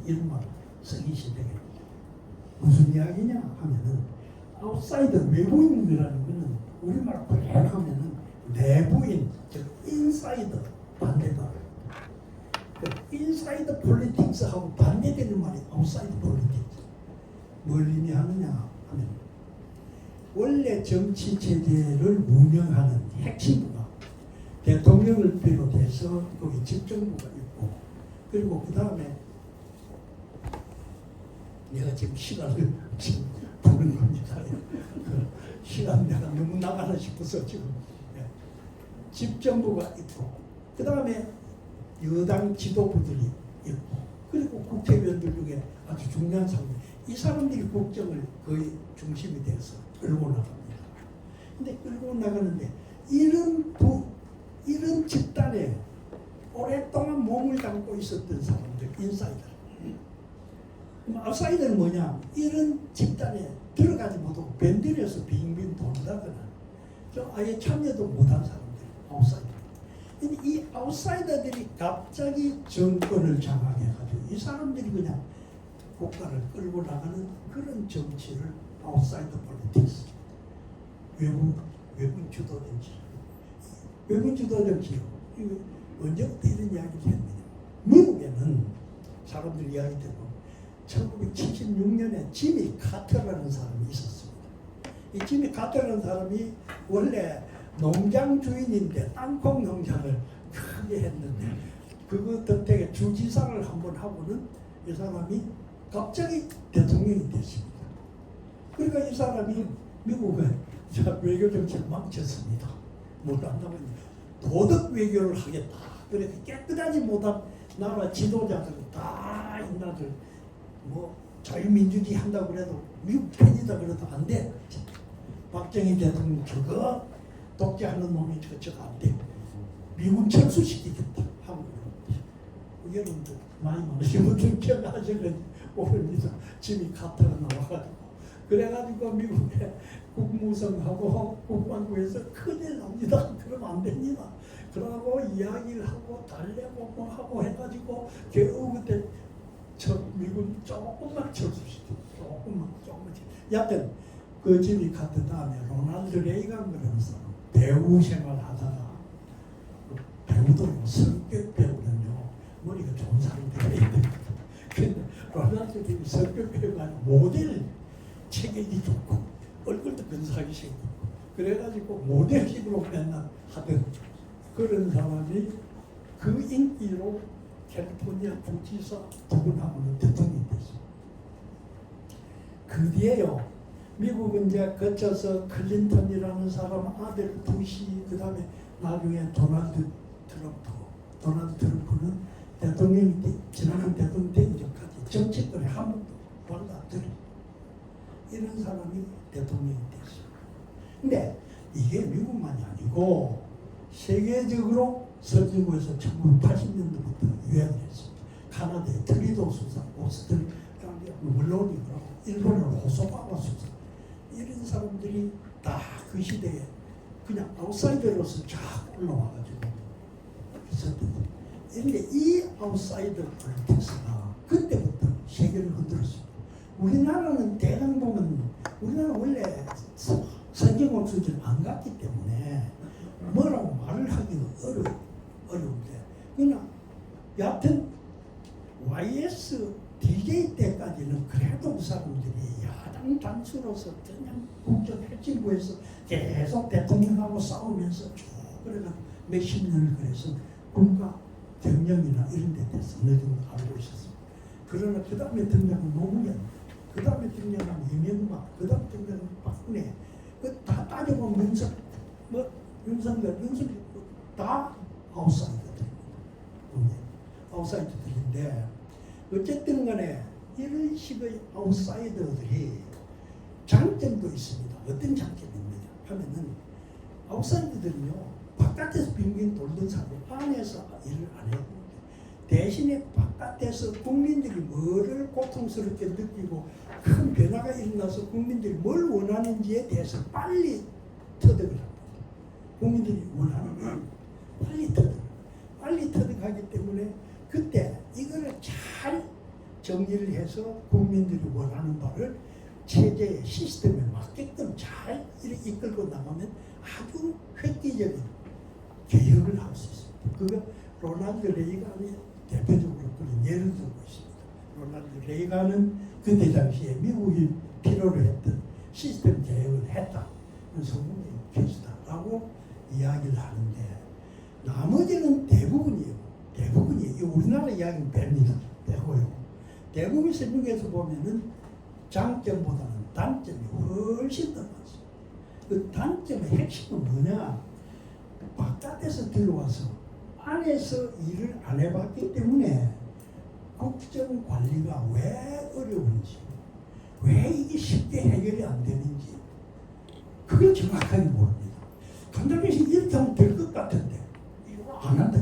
이런 말을 쓰기 시작해요. 무슨 이야기냐 하면은 아웃사이더 외부인이라는 거는 우리말 그대로 하면은 내부인, 즉 인사이더 반대다. 그 인사이더 폴리틱스하고 반대되는 말이 아웃사이더 폴리틱스. 뭘 의미하느냐 하면 원래 정치 체제를 운영하는 핵심부가 대통령을 비롯해서 거기 집정부가 있고, 그리고 그 다음에 내가 지금 시간을 지금 보는 겁니다. 그 시간 내가 너무 나가나 싶어서 지금 집정부가 있고, 그 다음에 여당 지도부들이 있고, 그리고 국회의원들 중에 아주 중요한 사람, 이 사람들이 국정을 거의 중심이 돼서 끌고 나갑니다. 근데 끌고 나가는데 이런 집단에 오랫동안 몸을 담고 있었던 사람들, 인사이더. 아웃사이더는 뭐냐? 이런 집단에 들어가지 못하고 밴들에서 빙빙 돈다거나 아예 참여도 못한 사람들, 아웃사이더. 근데 이 아웃사이더들이 갑자기 정권을 장악해가지고 이 사람들이 그냥 국가를 끌고 나가는 그런 정치를 아웃사이더 폴리틱스, 외국 주도 정치. 외국 주도 정치요. 언제부터 이런 이야기를 했느냐? 미국에는 사람들 이야기 듣고 1976년에 지미 카터라는 사람이 있었습니다. 이 지미 카터라는 사람이 원래 농장 주인인데 땅콩 농장을 크게 했는데 그거 덕택에 주지사를 한번 하고는 이 사람이 갑자기 대통령이 됐습니다. 그러니까 이 사람이 미국의 외교 정책을 망쳤습니다. 뭘 한다면 도덕 외교를 하겠다. 그래서 깨끗하지 못한 나라 지도자들 다 인나들 뭐 자유민주주의 한다고 그래도 미국 편이다 그래도 안 돼. 박정희 대통령 저거 독재하는 놈이 저거 안 돼. 미군 철수시키겠다 하고 여러분들 많이 많으신 분들 기억하시는지 모릅니다. 지미 카터가 나와가지고 그래가지고 미국의 국무성하고 국방부에서 큰일 납니다. 그러면 안 됩니다. 그러고 이야기를 하고 달래고 뭐 하고 해가지고 겨우 그때 미군 조금만 철수시키고 조금만. 여하튼 그 지미 카터 다음에 로널드 레이건 그러는 사람 배우 생활하다가 배우도 성격 배우는요 머리가 좋은 사람들이 있는데 근데 로널드 레이건 성격 배우가 모델 체격이 좋고 얼굴도 근사하게 생기고 그래가지고 모델식으로 맨날 하던 그런 사람이 그 인기로 캘리포니아 부지사 두 분하고는 대통령이 됐어요. 그 뒤에요 미국은 이제 거쳐서 클린턴이라는 사람 아들 부시, 그 다음에 나중에 도널드 트럼프는 대통령이 지난번 대통령 된 전까지 정치권에 한 번도 발도 안 들어. 이런 사람이 대통령이 됐어요. 근데 이게 미국만이 아니고 세계적으로 서진구에서 1980년도부터 유행했습니다. 카나다의 트리도 수사, 오스트리, 물론이고 일본의 호소바마 수사 이런 사람들이 다 그 시대에 그냥 아웃사이더로서 쫙 올라와가지고 있었던 거예요. 그런데 이 아웃사이더 폴리틱스가 그때부터 세계를 흔들었습니다. 우리나라는 대강 보면 우리나라는 원래 선진국 수준 안 갔기 때문에 뭐라고 말을 하기는 어려운데 그냥 여하튼 YS DJ 때까지는 그래도 그 사람들이 야당 단수로서 그냥 국정핵심부에서 계속 대통령하고 싸우면서 쭉 그래가 몇십 년을 그래서 국가 경영이나 이런 데 대해서 어느 정도 알고 있었습니다. 그러나 그 다음에 등장한 노무현, 그 다음에 등장한 이명박, 그 다음에 등장한 박근혜, 그 다 따져보면 윤석열 다 아웃사이더들입니다. 아웃사이더들인데 어쨌든 간에 이런 식의 아웃사이더들이 장점도 있습니다. 어떤 장점이 있느냐 하면은 아웃사이더들은요 바깥에서 빙빙 돌던 사람이 안에서 일을 안 해요. 대신에 바깥에서 국민들이 뭐를 고통스럽게 느끼고 큰 변화가 일어나서 국민들이 뭘 원하는지에 대해서 빨리 터득을 합니다. 국민들이 원하는 걸 빨리 터득하기 때문에 그때 이거를 정리를 해서 국민들이 원하는 바를 체제의 시스템에 맞게끔 잘 이렇게 이끌고 나가면 아주 획기적인 개혁을 할 수 있습니다. 그거 로널드 레이간이 대표적으로 그런 예를 들고 있습니다. 로널드 레이간은 그때 당시에 미국이 필요로 했던 시스템 개혁을 했다. 성공의 케이스다라고 이야기를 하는데 나머지는 대부분이 우리나라 이야기는 뺍니다. 빼고요. 대부분 설명에서 보면은 장점보다는 단점이 훨씬 더 많습니다. 그 단점의 핵심은 뭐냐? 바깥에서 들어와서 안에서 일을 안 해봤기 때문에 국정 관리가 왜 어려운지, 왜 이게 쉽게 해결이 안 되는지 그걸 정확하게 모릅니다. 간단히 이렇게 하면 될 것 같은데 이거 안 한다.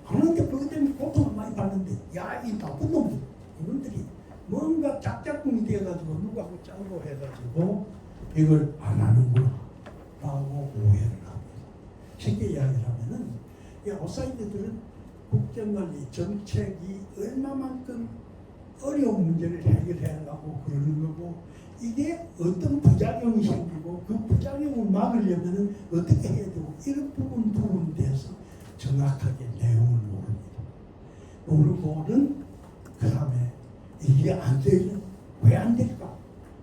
안 하는데 그것 때문에 고통을 많이 받는데 야, 이 나쁜 놈들 이놈들이 뭔가 짝짝꿍이 되어가지고 누구하고 짜고 해가지고 이걸 안 하는구나 라고 오해를 합니다. 쉽게 이야기를 하면은 이 아웃사이더들은 국정관리 정책이 얼마만큼 어려운 문제를 해결하려고 그러는 거고 이게 어떤 부작용이 생기고 그 부작용을 막으려면 어떻게 해야 되고 이런 부분에 대해서 정확하게 내용을 모릅니다. 모르고는 그 다음에 이게 안 되는 왜 안 될까?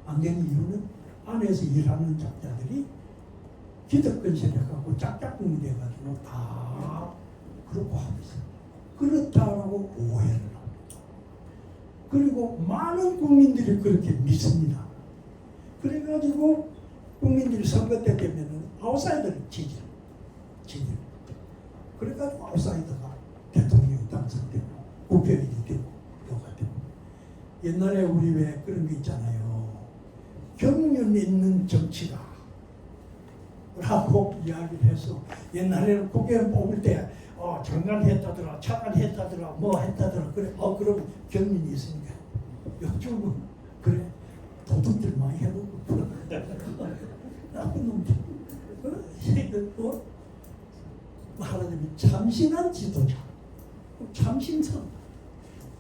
안 되는 이유는 안에서 일하는 작자들이 기득권 세력하고 짝짝꿍이 돼가지고 다 그렇고 하고 있어요. 그렇다라고 오해를 합니다. 그리고 많은 국민들이 그렇게 믿습니다. 그래가지고 국민들이 선거 때 되면은 아웃사이더를 지지를. 그래가지고 아웃사이더가 대통령 당선되고 국회의원이 되고 요가 되고. 옛날에 우리 왜 그런 게 있잖아요. 경륜 있는 정치가 라고 이야기를 해서 옛날에는 국회의원 뽑을 때 정관 했다더라, 차관 했다더라, 뭐 했다더라. 그래, 그럼 경륜이 있으니까. 요즘은 그래 도둑질 많이 해놓고 나쁜 놈들. 말하자면 참신한 지도자, 참신성.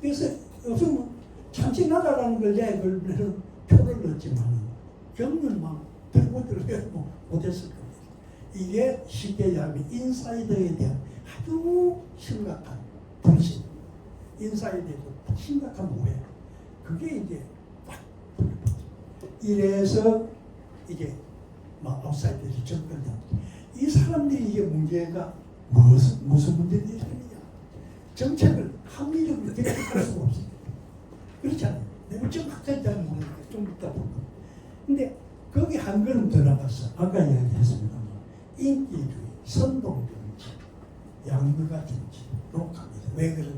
그래서 요즘은 참신하다라는 걸 내가 그걸 표를 넣었지만 경륜만 들고 들어가고 못했을 겁니다. 이게 쉽게 얘기하면 인사이더에 대한 아주 심각한 불신, 인사이더에 대한 심각한 오해. 그게 이제 딱 이래서 이제 막 아웃사이더들이 접근다. 이 사람들이 이게 문제가 무슨 문제들이 생기냐? 정책을 합리적으로 계획할 수가 없습니다. 그렇잖아요. 내가 정확하게 잘 모르니까 좀 이따 볼까. 근데 거기 한 걸음 더 나갔어. 아까 이야기했습니다만 인기주의, 선동정치, 양극화 정치, 녹합니다. 왜 그러냐?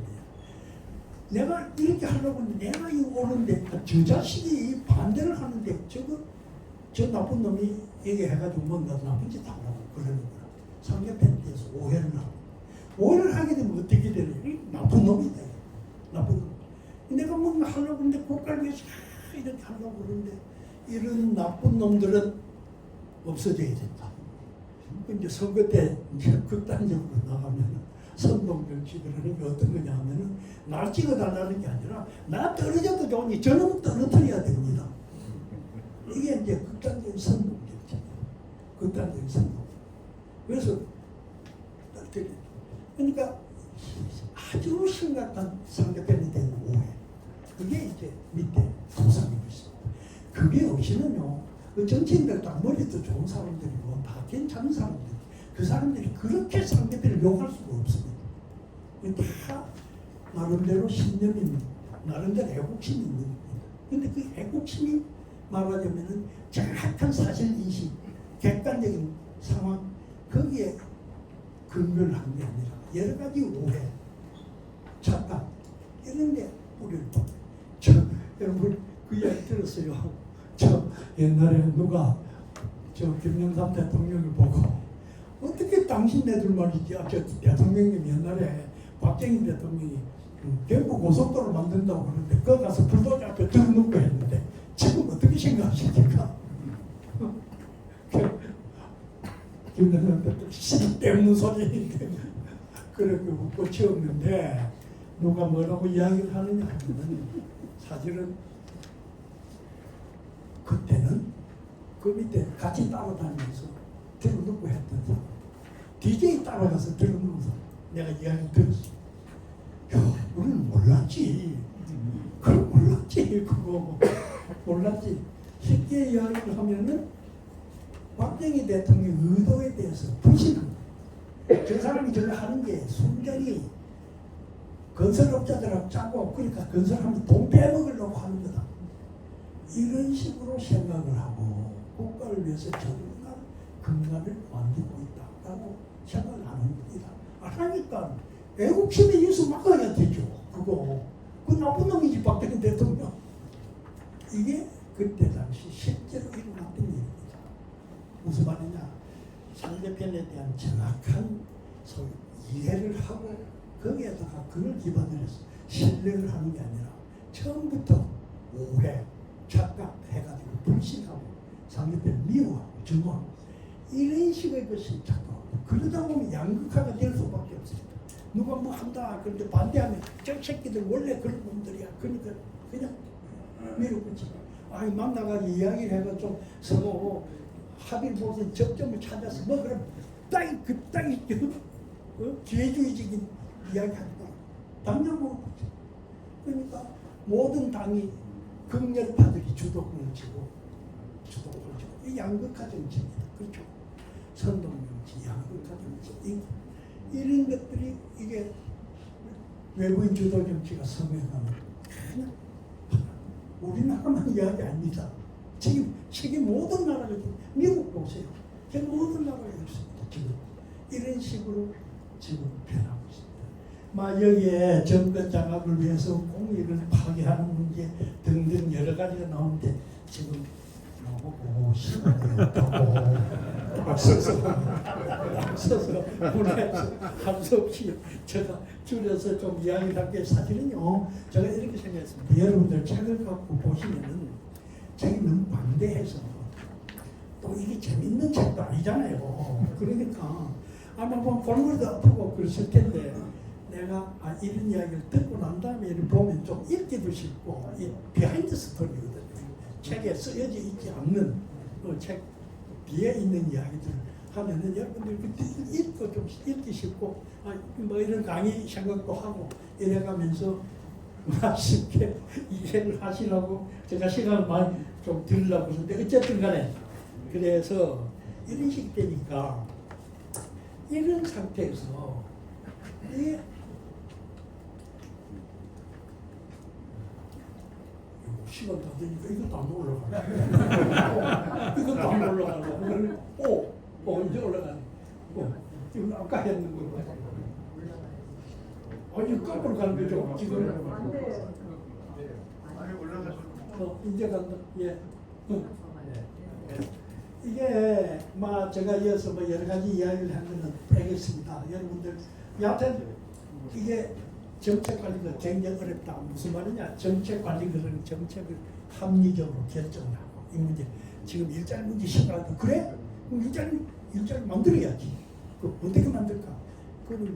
내가 이렇게 하려고 하는데 내가 이거 옳은데 저 자식이 반대를 하는데 저 나쁜 놈이 얘기해가지고 뭔가 나쁜 짓 하려고 그러는 거야. 상대편에 대해서 오해를 하고 오해를 하게 되면 어떻게 되냐? 나쁜 놈이 돼. 나쁜 놈. 내가 뭔가 하려고 하는데 국가를 위해서 이렇게 하려고 그러는데 이런 나쁜 놈들은 없어져야 된다. 이제 선거 때 이제 극단적으로 나가면 선동정치를 하는 게 어떤 거냐 하면은 날 찍어달라는 게 아니라 나 떨어져도 좋으니 저놈은 떨어뜨려야 됩니다. 이게 이제 극단적인 선동정치. 극단적인 선동. 그래서 떨어뜨려. 그러니까 아주 심각한 상대편에 대한 오해. 그게 이제 밑에 도상이고 있습니다. 그게 없이는요, 그 정치인들 다 머리도 좋은 사람들이고 다 괜찮은 사람들, 그 사람들이 그렇게 상대편을 욕할 수가 없습니다. 다 나름대로 신념이 나름대로 애국심이 있는 겁니다. 근데 그 애국심이 말하자면은 정확한 사실인식, 객관적인 상황, 거기에 근거를 한 게 아니라 여러 가지 오해, 착각, 이런 데 우리를 여러분 그 이야기 들었어요. 옛날에 누가 김영삼 대통령을 보고 어떻게 당신네들 말이지? 대통령님 옛날에 박정희 대통령이 경부 고속도로 만든다고 그러는데 거기 가서 불도저 앞에 들어눕고 했는데 지금 어떻게 생각하십니까? 김영삼 대통령 쓸데없는 소리인데 그렇게 웃고 치웠는데 누가 뭐라고 이야기를 하느냐 하면 사실은 그때는 그 밑에 같이 따라다니면서 들어눕고 했던 사람 DJ 따라가서 들어눕어서 내가 이야기를 들었어. 야, 우리는 몰랐지. 그걸 몰랐지. 그거 몰랐지. 쉽게 이야기를 하면은 박정희 대통령 의도에 대해서 불신합니다. 저 사람이 저거 하는 게 순전히 건설업자들하고 짜고 그러니까 건설하면 돈 빼먹으려고 하는 거다. 이런 식으로 생각을 하고 국가를 위해서 정말 근간을 만들고 있다라고 생각을 하는 겁니다. 안 하니까 애국심의 뉴스 막아야 되죠. 그거 그 나쁜 놈이지 박정희 대통령. 이게 그때 당시 실제로 일어났던 일입니다. 무슨 말이냐? 상대편에 대한 정확한 이해를 하고 거기에다가 그걸 기반으로 해서 신뢰를 하는 게 아니라 처음부터 오해, 착각해가지고 불신하고 상대편을 미워하고 증오하고 이런 식의 것이 작동하고 그러다 보면 양극화가 될 수밖에 없습니다. 누가 뭐 한다 그런데 반대하면 저 새끼들 원래 그런 놈들이야. 그러니까 그냥 밀어붙이고 아니 만나가지고 이야기를 해가 좀 서로 합의를 보고서 접점을 찾아서 뭐 그럼 따위 기회주의적인 이야기하는 거야. 당연히 그러니까 모든 당이 극렬파들이 주도권을 쥐고 이 양극화 정치입니다. 그렇죠? 선동 정치, 양극화 정치 이런 것들이 이게 외부인 주도 정치가 성행하는 그냥 우리나라만 이야기 아닙니다. 지금 세계 모든 나라가 미국 보세요. 세계 모든 나라가 있습니다. 지금 이런 식으로 지금 변하고 있습니다. 막 여기에 정권 장악을 위해서 공익을 파괴하는 문제 등등 여러 가지가 나오는데 지금 나보고 시간이 없다고 앞서서 보내서 할 수 없이 제가 줄여서 좀 이야기를 할게 사실은요 제가 이렇게 생각했습니다. 여러분들 책을 갖고 보시면은 책이 너무 방대해서 또 이게 재밌는 책도 아니잖아요. 그러니까 아마 뭐 골머리도 아프고 그랬을 텐데 내가 이런 이야기를 듣고 난 다음에 이렇게 보면 좀 읽기도 쉽고 이 비하인드 스토리거든요. 책에 쓰여져 있지 않는 그 책 뒤에 있는 이야기들 하면은 여러분들 그때 읽고 좀 읽기 쉽고 뭐 이런 강의 생각도 하고 이래가면서 쉽게 이해를 하시라고 제가 시간을 많이 좀 드리려고 했는데 어쨌든 간에 그래서 이런 식이 되니까 이런 상태에서 이게 시간 다 되니까 이것도 안 올라가네. 이것도 안 올라가고 이제 올라가네. 지금 아까 했는 거 아니 거꾸로 가는 거죠. 지금 이제 간다. 예. 이게 제가 이어서 여러 가지 이야기를 하면은 되겠습니다. 여러분들 여하튼 이게 정책 관리가 굉장히 어렵다. 무슨 말이냐? 정책 관리는 정책을 합리적으로 결정하고 이 문제 지금 일자리 문제 심각하다. 그래? 그럼 일자리 만들어야지. 그 어떻게 만들까? 그걸